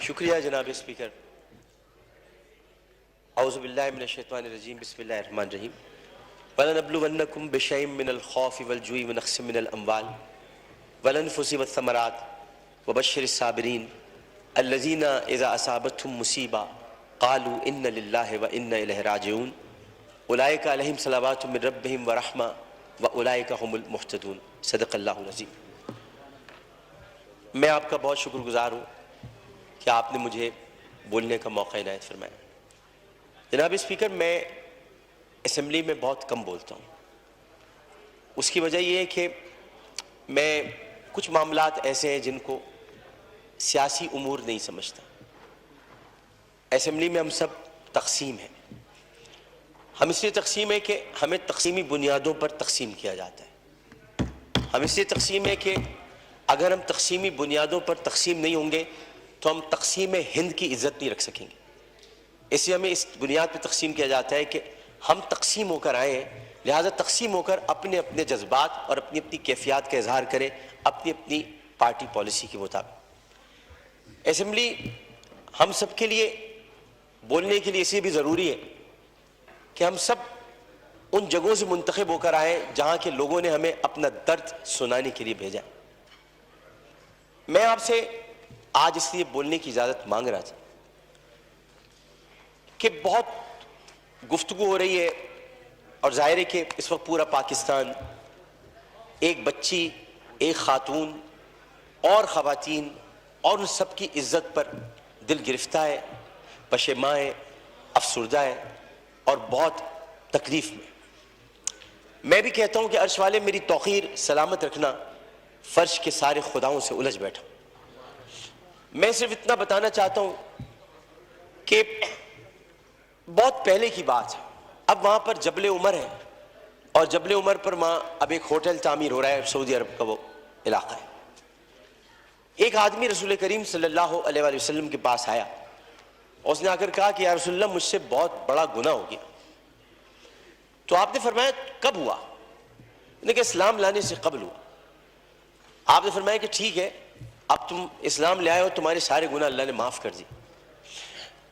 شکریہ جناب اسپیکر. اعوذ باللہ من الشیطان الرجیم. بسم اللہ الرحمن الرحیم. وَلَنَبْلُوَنَّكُمْ بِشَيْءٍ مِّنَ الْخَوْفِ وَالْجُوعِ وَنَقْصٍ مِّنَ الْأَمْوَالِ وَالْأَنفُسِ وَالثَّمَرَاتِ وَبَشِّرِ الصَّابِرِينَ الَّذِينَ إِذَا أَصَابَتْهُمْ مُصِيبَةٌ قَالُوا إِنَّ لِلَّهِ وَإِنَّا إِلَيْهِ راجعون أُولَٰئِكَ عَلَيْهِمْ صَلَوَاتٌ مِّن رَّبِّهِمْ وَرَحْمَةٌ وَأُولَٰئِكَ هُمُ الْمُهْتَدُونَ. صدق اللہ العظیم. میں آپ کا بہت شکر گزار ہوں کہ آپ نے مجھے بولنے کا موقع عنایت فرمایا. جناب اسپیکر، میں اسمبلی میں بہت کم بولتا ہوں. اس کی وجہ یہ ہے کہ میں کچھ معاملات ایسے ہیں جن کو سیاسی امور نہیں سمجھتا. اسمبلی میں ہم سب تقسیم ہیں. ہم اس لیے تقسیم ہے کہ ہمیں تقسیمی بنیادوں پر تقسیم کیا جاتا ہے. ہم اس لیے تقسیم ہے کہ اگر ہم تقسیمی بنیادوں پر تقسیم نہیں ہوں گے تو ہم تقسیم ہند کی عزت نہیں رکھ سکیں گے. اس لیے ہمیں اس بنیاد پہ تقسیم کیا جاتا ہے کہ ہم تقسیم ہو کر آئے ہیں، لہٰذا تقسیم ہو کر اپنے اپنے جذبات اور اپنی اپنی کیفیات کا اظہار کریں اپنی اپنی پارٹی پالیسی کے مطابق. اسمبلی ہم سب کے لیے بولنے کے لیے اس لیے بھی ضروری ہے کہ ہم سب ان جگہوں سے منتخب ہو کر آئیں جہاں کے لوگوں نے ہمیں اپنا درد سنانے کے لیے بھیجا. میں آپ سے آج اس لیے بولنے کی اجازت مانگ رہا تھا کہ بہت گفتگو ہو رہی ہے اور ظاہر ہے کہ اس وقت پورا پاکستان ایک بچی، ایک خاتون اور خواتین اور ان سب کی عزت پر دل گرفتہ ہے، پشیماں ہے، افسردہ ہے اور بہت تکلیف میں. میں بھی کہتا ہوں کہ عرش والے میری توقیر سلامت رکھنا، فرش کے سارے خداؤں سے الجھ بیٹھا. میں صرف اتنا بتانا چاہتا ہوں کہ بہت پہلے کی بات ہے. اب وہاں پر جبل عمر ہے اور جبل عمر پر وہاں اب ایک ہوٹل تعمیر ہو رہا ہے، سعودی عرب کا وہ علاقہ ہے. ایک آدمی رسول کریم صلی اللہ علیہ وآلہ وسلم کے پاس آیا اور اس نے آ کر کہا کہ یا رسول اللہ مجھ سے بہت بڑا گناہ ہو گیا. تو آپ نے فرمایا کب ہوا؟ انہوں نے کہا اسلام لانے سے قبل ہوا. آپ نے فرمایا کہ ٹھیک ہے، اب تم اسلام لے آئے ہو، تمہارے سارے گناہ اللہ نے معاف کر دی.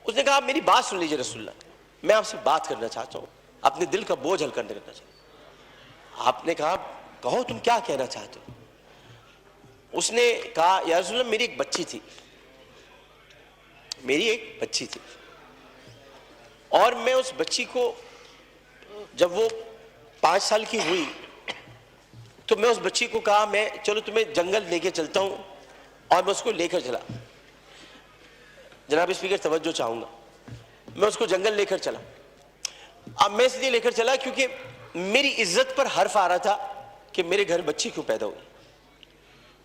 اس نے کہا آپ میری بات سن لیجئے رسول اللہ، میں آپ سے بات کرنا چاہتا ہوں، اپنے دل کا بوجھ ہلکا کرنا چاہتا ہوں. آپ نے کہا کہو تم کیا کہنا چاہتے ہو؟ اس نے کہا یا رسول اللہ میری ایک بچی تھی اور میں اس بچی کو جب وہ 5 سال کی ہوئی تو میں اس بچی کو کہا میں چلو تمہیں جنگل لے کے چلتا ہوں، اور میں اس کو لے کر چلا. جناب اسپیکر توجہ چاہوں گا، میں اس کو جنگل لے کر چلا. اب میں اس لیے لے کر چلا کیونکہ میری عزت پر حرف آ رہا تھا کہ میرے گھر بچی کیوں پیدا ہوئی.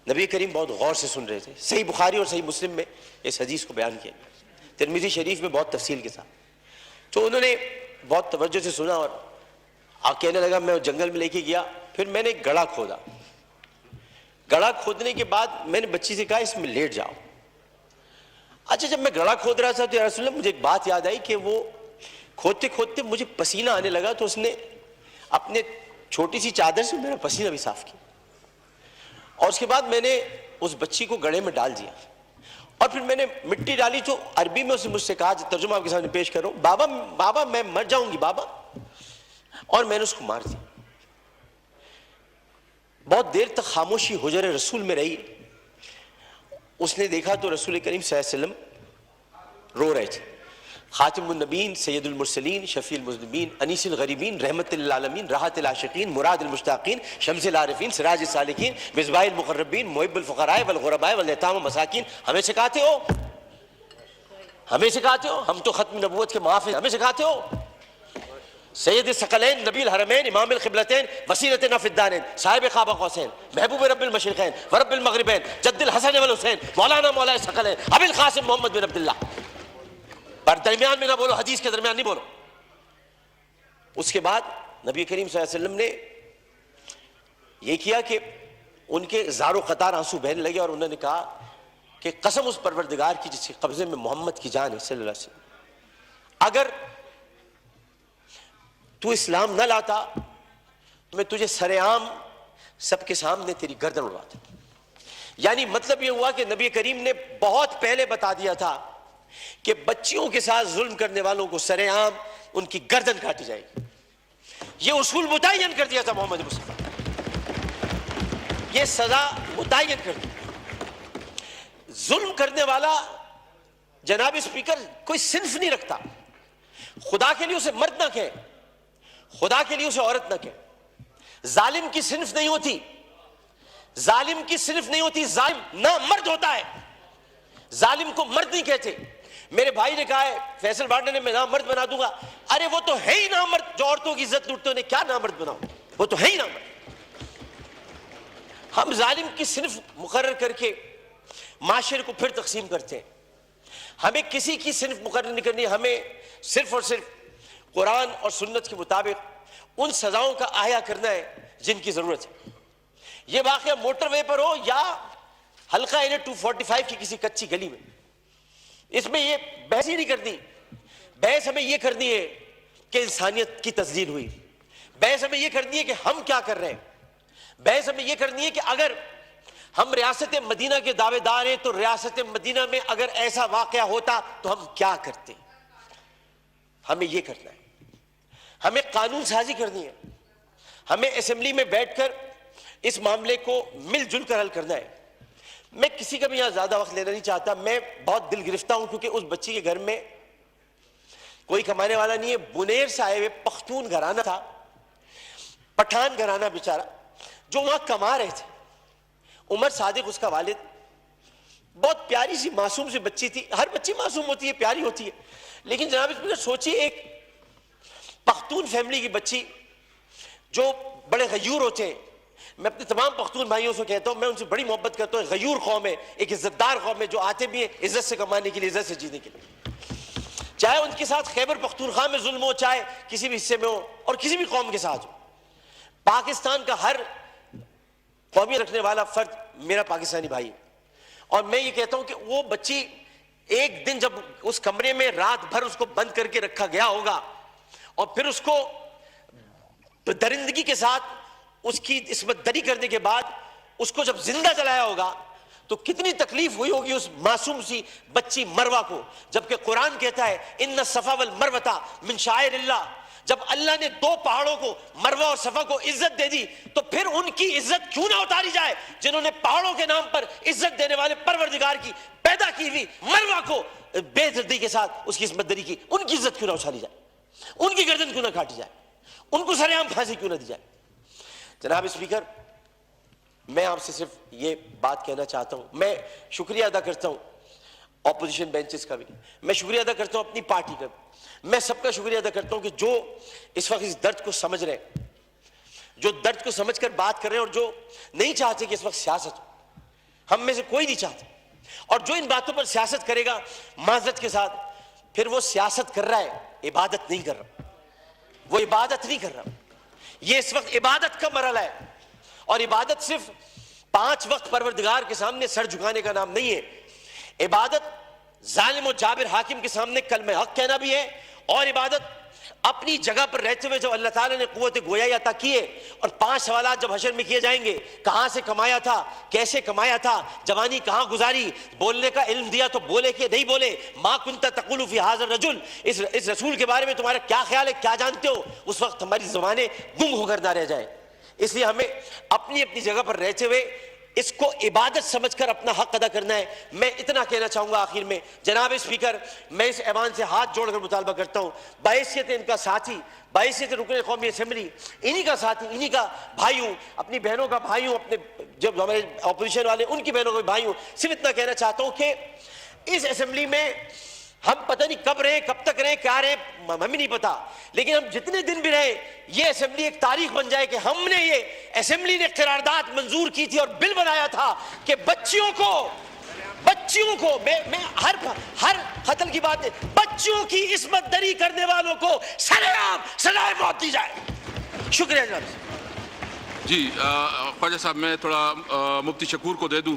نبی کریم بہت غور سے سن رہے تھے. صحیح بخاری اور صحیح مسلم میں اس حدیث کو بیان کیا، ترمذی شریف میں بہت تفصیل کے ساتھ. تو انہوں نے بہت توجہ سے سنا اور کہنے لگا میں جنگل میں لے کے گیا. پھر میں نے ایک گڑھا کھودا. گڑھا کھودنے کے بعد میں نے بچی سے کہا اس میں لیٹ جاؤ. اچھا جب میں گڑھا کھود رہا تھا تو یا رسول اللہ مجھے ایک بات یاد آئی کہ وہ کھودتے کھودتے مجھے پسینہ آنے لگا، تو اس نے اپنے چھوٹی سی چادر سے میرا پسینہ بھی صاف کیا. اور اس کے بعد میں نے اس بچی کو گڑھے میں ڈال دیا اور پھر میں نے مٹی ڈالی. تو عربی میں اسے مجھ سے کہا، ترجمہ آپ کے سامنے پیش کروں، بابا میں مر جاؤں گی بابا. اور میں نے اس کو مار دیا. بہت دیر تک خاموشی حجر رسول میں رہی. اس نے دیکھا تو رسول کریم صلی اللہ علیہ وسلم رو رہے تھے. خاتم النبین، سید المرسلین، شفیع المذنبین، انیس الغریبین، رحمت للعالمین، راحت العاشقین، مراد المشتاقین، شمس العارفین، سراج السالکین، مصباح المقربین، محب الفقراء والغرباء والیتام والمساکین. ہمیں سکھاتے ہو، ہم تو ختم نبوت کے محافظ، ہمیں سکھاتے ہو. سید الثقلین، نبی الحرمین، امام القبلتین، وسیلتنا فی الدارین، صاحب قاب قوسین، محبوب رب المشرقین ورب المغربین، جد الحسن والحسین، مولانا مولا ثقلین، ابی القاسم محمد بن عبداللہ. پر درمیان میں نہ بولو، حدیث کے درمیان نہیں بولو. اس کے بعد نبی کریم صلی اللہ علیہ وسلم نے یہ کیا کہ ان کے زار و قطار آنسو بہنے لگے اور انہوں نے کہا کہ قسم اس پروردگار کی جس کے قبضے میں محمد کی جان ہے صلی اللہ علیہ وسلم، اگر تو اسلام نہ لاتا تو میں تجھے سر عام سب کے سامنے تیری گردن اڑاتا. یعنی مطلب یہ ہوا کہ نبی کریم نے بہت پہلے بتا دیا تھا کہ بچیوں کے ساتھ ظلم کرنے والوں کو سرے عام ان کی گردن کاٹی جائے گی. یہ اصول متعین کر دیا تھا محمد مصطفیٰ، یہ سزا متعین کر دی. ظلم کرنے والا جناب اسپیکر کوئی صنف نہیں رکھتا. خدا کے لیے اسے مرد نہ کہے، خدا کے لیے اسے عورت نہ کہے. ظالم کی صنف نہیں ہوتی، ظالم کی صنف نہیں ہوتی، ظالم نہ مرد ہوتا ہے. ظالم کو مرد نہیں کہتے. میرے بھائی نے کہا ہے فیصل بارڈر نے میں نامرد بنا دوں گا. ارے وہ تو ہے ہی نامرد جو عورتوں کی عزت لوٹتے انہیں کیا نامرد بناؤ، وہ تو ہے ہی نامرد. ہم ظالم کی صنف مقرر کر کے معاشرے کو پھر تقسیم کرتے ہیں. ہمیں کسی کی صنف مقرر نہیں کرنی، ہمیں صرف اور صرف قرآن اور سنت کے مطابق ان سزاؤں کا احیا کرنا ہے جن کی ضرورت ہے. یہ واقعہ موٹر وے پر ہو یا حلقہ این 245 کی کسی کچی گلی میں، اس میں یہ بحث ہی نہیں کرنی. بحث ہمیں یہ کرنی ہے کہ انسانیت کی تذلیل ہوئی. بحث ہمیں یہ کرنی ہے کہ ہم کیا کر رہے ہیں. بحث ہمیں یہ کرنی ہے کہ اگر ہم ریاست مدینہ کے دعوے دار ہیں تو ریاست مدینہ میں اگر ایسا واقعہ ہوتا تو ہم کیا کرتے. ہمیں یہ کرنا ہے. ہمیں قانون سازی کرنی ہے. ہمیں اسمبلی میں بیٹھ کر اس معاملے کو مل جل کر حل کرنا ہے. میں کسی کا بھی یہاں زیادہ وقت لینا نہیں چاہتا. میں بہت دل گرفتہ ہوں کیونکہ اس بچی کے گھر میں کوئی کمانے والا نہیں ہے. بنیر سے آئے ہوئے پختون گھرانہ تھا، پٹھان گھرانہ بیچارہ، جو وہاں کما رہے تھے. عمر صادق اس کا والد. بہت پیاری سی معصوم سی بچی تھی. ہر بچی معصوم ہوتی ہے، پیاری ہوتی ہے، لیکن جناب اس میں سوچیے ایک پختون فیملی کی بچی جو بڑے غیور ہوتے ہیں. میں اپنے تمام پختون بھائیوں سے کہتا ہوں، میں ان سے بڑی محبت کرتا ہوں. غیور قوم ہے، ایک عزت دار قوم ہے، جو آتے بھی ہیں عزت سے کمانے کے لیے، عزت سے جینے کے لیے. چاہے ان کے ساتھ خیبر پختونخوا میں ظلم ہو، چاہے کسی بھی حصے میں ہو اور کسی بھی قوم کے ساتھ ہو. پاکستان کا ہر قومی رکھنے والا فرد میرا پاکستانی بھائی ہے. اور میں یہ کہتا ہوں کہ وہ بچی ایک دن جب اس کمرے میں رات بھر اس کو بند کر کے رکھا گیا ہوگا اور پھر اس کو درندگی کے ساتھ اس کی عصمت دری کرنے کے بعد اس کو جب زندہ جلایا ہوگا تو کتنی تکلیف ہوئی ہوگی اس معصوم سی بچی مروہ کو. جبکہ قرآن کہتا ہے ان الصفا والمروہ من شعائر اللہ. جب اللہ نے دو پہاڑوں کو مروہ اور صفا کو عزت دے دی تو پھر ان کی عزت کیوں نہ اتاری جائے جنہوں نے پہاڑوں کے نام پر عزت دینے والے پروردگار کی پیدا کی ہوئی مروہ کو بے دردی کے ساتھ اس کی عصمت دری کی. ان کی عزت کیوں نہ اچھالی جائے، ان کی گردن کیوں نہ کاٹی جائے، ان کو سر عام پھانسی کیوں نہ دی جائے. جناب اسپیکر، میں آپ سے صرف یہ بات کہنا چاہتا ہوں. میں شکریہ ادا کرتا ہوں اپوزیشن بینچز کا بھی، میں شکریہ ادا کرتا ہوں اپنی پارٹی کا بھی. میں سب کا شکریہ ادا کرتا ہوں کہ جو اس وقت اس درد کو سمجھ رہے ہیں، جو درد کو سمجھ کر بات کر رہے ہیں اور جو نہیں چاہتے کہ اس وقت سیاست ہو. ہم میں سے کوئی نہیں چاہتا. اور جو ان باتوں پر سیاست کرے گا معذرت کے ساتھ، پھر وہ سیاست کر رہا ہے، عبادت نہیں کر رہا. وہ عبادت نہیں کر رہا. یہ اس وقت عبادت کا مرحلہ ہے. اور عبادت صرف 5 وقت پروردگار کے سامنے سر جھکانے کا نام نہیں ہے. عبادت ظالم و جابر حاکم کے سامنے کلمہ حق کہنا بھی ہے. اور عبادت اپنی جگہ پر رہتے ہوئے جب اللہ تعالیٰ نے قوت گویائی عطا کیے اور 5 سوالات جب حشر میں کیے جائیں گے، کہاں سے کمایا تھا، کیسے کمایا تھا، جوانی کہاں گزاری، بولنے کا علم دیا تو بولے کہ نہیں بولے، ما کنت تقول فی ھذا الرجل، اس رسول کے بارے میں تمہارا کیا خیال ہے، کیا جانتے ہو، اس وقت ہماری زبانیں گنگ ہو کر نہ رہ جائیں. اس لیے ہمیں اپنی اپنی جگہ پر رہتے ہوئے اس کو عبادت سمجھ کر اپنا حق ادا کرنا ہے. میں اتنا کہنا چاہوں گا آخر میں. جناب اسپیکر، میں اس ایوان سے ہاتھ جوڑ کر مطالبہ کرتا ہوں، بحیثیت ان کا ساتھی، بحیثیت رکن قومی اسمبلی، انہی کا ساتھی، انہی کا بھائی ہوں، اپنی بہنوں کا بھائی ہوں، اپنے جب ہمارے اپوزیشن والے ان کی بہنوں کا بھائی ہوں. صرف اتنا کہنا چاہتا ہوں کہ اس اسمبلی میں ہم پتہ نہیں کب رہے، کب تک رہے، کیا رہے، ہمیں نہیں پتا، لیکن ہم جتنے دن بھی رہے یہ اسمبلی ایک تاریخ بن جائے کہ ہم نے یہ اسمبلی نے قرارداد منظور کی تھی اور بل بنایا تھا کہ بچیوں کو میں ہر قتل کی بات ہے، بچیوں کی عصمت دری کرنے والوں کو سر عام سزائے موت دی جائے. شکریہ جناب. جی خواجہ صاحب، میں تھوڑا مفتی شکور کو دے دوں.